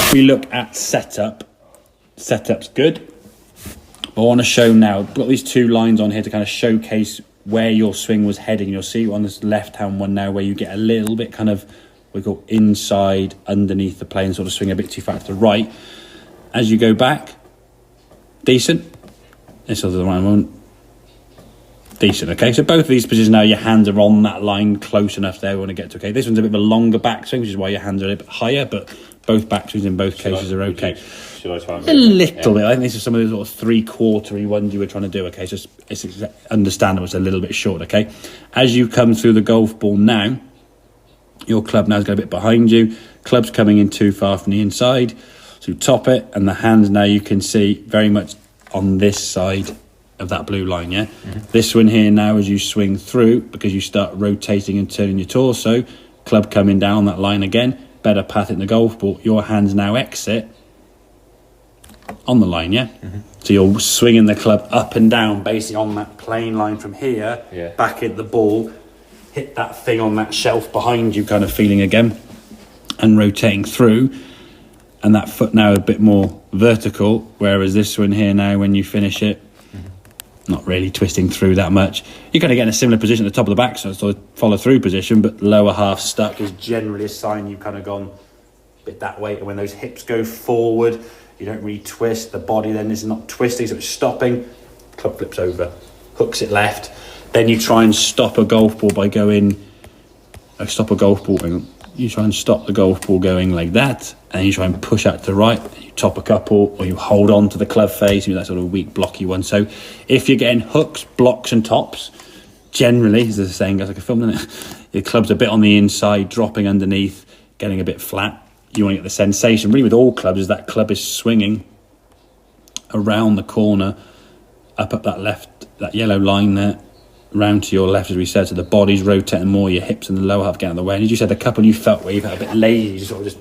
If we look at setup's good. But I want to show now, I've got these two lines on here to kind of showcase where your swing was heading. You'll see on this left-hand one now where you get a little bit kind of, we go inside, underneath the play and sort of swing a bit too far to the right. As you go back, decent. This is the right one. Decent, okay? So both of these positions now, your hands are on that line close enough there we want to get to, okay? This one's a bit of a longer backswing, which is why your hands are a bit higher, but both backswings in both cases are okay. Should I try and a little bit. I think this is some of the sort of three-quartery ones you were trying to do, okay? So it's understandable, it's a little bit short, okay? As you come through the golf ball now, your club now is going a bit behind you. Club's coming in too far from the inside. So you top it, and the hands now you can see very much on this side of that blue line, yeah? This one here now, as you swing through, because you start rotating and turning your torso, club coming down that line again, better path in the golf ball, your hands now exit on the line, yeah? So you're swinging the club up and down, basically on that plane line from here, back at the ball, hit that thing on that shelf behind you, kind of feeling again, and rotating through, and that foot now a bit more vertical, whereas this one here now, when you finish it, not really twisting through that much. You're going to get in a similar position at the top of the back, so it's a follow through position, but lower half stuck is generally a sign you've kind of gone a bit that way. And when those hips go forward, you don't really twist. The body then is not twisting, so it's stopping. Club flips over, hooks it left. Then you try and stop a golf ball by going, stop a golf ball. You try and stop the golf ball going like that, and you try and push out to the right, and you top a couple, or you hold on to the club face, that sort of weak, blocky one. So if you're getting hooks, blocks and tops, generally, as the saying goes, like a film, isn't it? Your club's a bit on the inside, dropping underneath, getting a bit flat. You want to get the sensation, really with all clubs, is that club is swinging around the corner, up that left, that yellow line there, round to your left, as we said, so the body's rotating more, your hips and the lower half get out of the way. And as you said, the couple you felt where you've had a bit lazy, you sort of just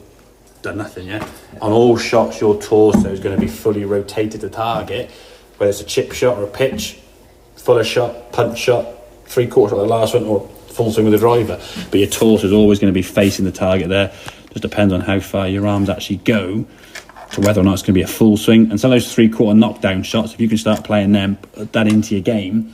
done nothing, yeah? On all shots, your torso is going to be fully rotated to target, whether it's a chip shot or a pitch, fuller shot, punch shot, three-quarter shot, the last one, or full swing with a driver. But your torso is always going to be facing the target there. Just depends on how far your arms actually go to whether or not it's going to be a full swing. And some of those three-quarter knockdown shots, if you can start playing them, put that into your game,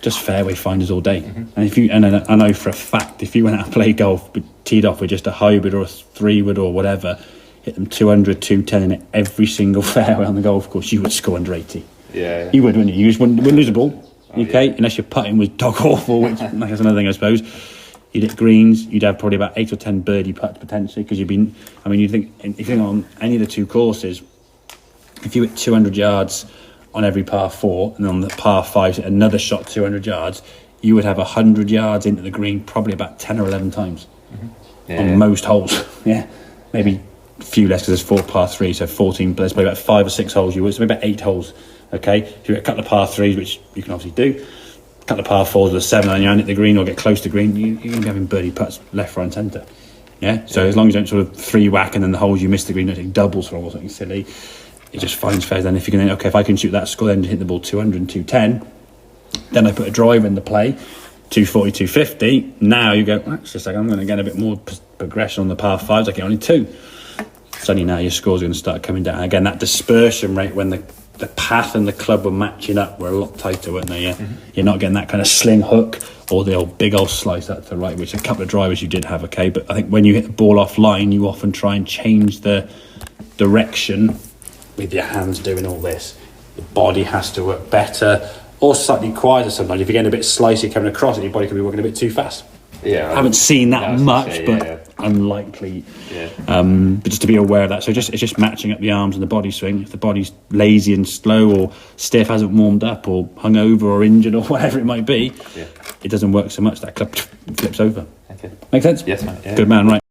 just fairway finders all day. And if you, and I know for a fact, if you went out and played golf, but teed off with just a hybrid or a 3-wood or whatever, hit them 200, 210 in every single fairway on the golf course, you would score under 80. Yeah. You would, wouldn't you? You just wouldn't lose a ball, okay? Unless your putting was dog awful, which that's another thing, I suppose. You'd hit greens, you'd have probably about 8 or 10 birdie putts potentially, because you'd be, I mean, you think, if you think on any of the two courses, if you hit 200 yards on every par 4, and on the par 5 hit another shot 200 yards, you would have 100 yards into the green probably about 10 or 11 times on most holes. Maybe a few less because there's 4 par 3, so 14, but there's probably about 5 or 6 holes you would, so maybe about 8 holes, okay? If you hit a couple of par 3s, which you can obviously do, a couple of par 4s with a 7 on your hand at the green or get close to green, you're going to be having birdie putts left, right and centre. So as long as you don't sort of 3-whack and then the holes you miss the green, don't take doubles from or something silly, it just finds fair. Then if you can think, okay, if I can shoot that score, then hit the ball 200 and 210, then I put a driver in the play, 240, 250. Now you go, that's just like, I'm going to get a bit more progression on the par 5s. I get only 2. Suddenly now your score's going to start coming down. Again, that dispersion rate when the path and the club were matching up were a lot tighter, weren't they? You're not getting that kind of sling hook or the big old slice out to the right, which a couple of drivers you did have, okay? But I think when you hit the ball offline, you often try and change the direction with your hands doing all this. The body has to work better or slightly quieter sometimes. If you're getting a bit slicey coming across it, your body could be working a bit too fast. I haven't seen that much, but unlikely. But just to be aware of that. So it's just matching up the arms and the body swing. If the body's lazy and slow or stiff, hasn't warmed up or hungover or injured or whatever it might be, it doesn't work so much. That club flips over. Okay. Make sense? Yes, mate. Good man, right.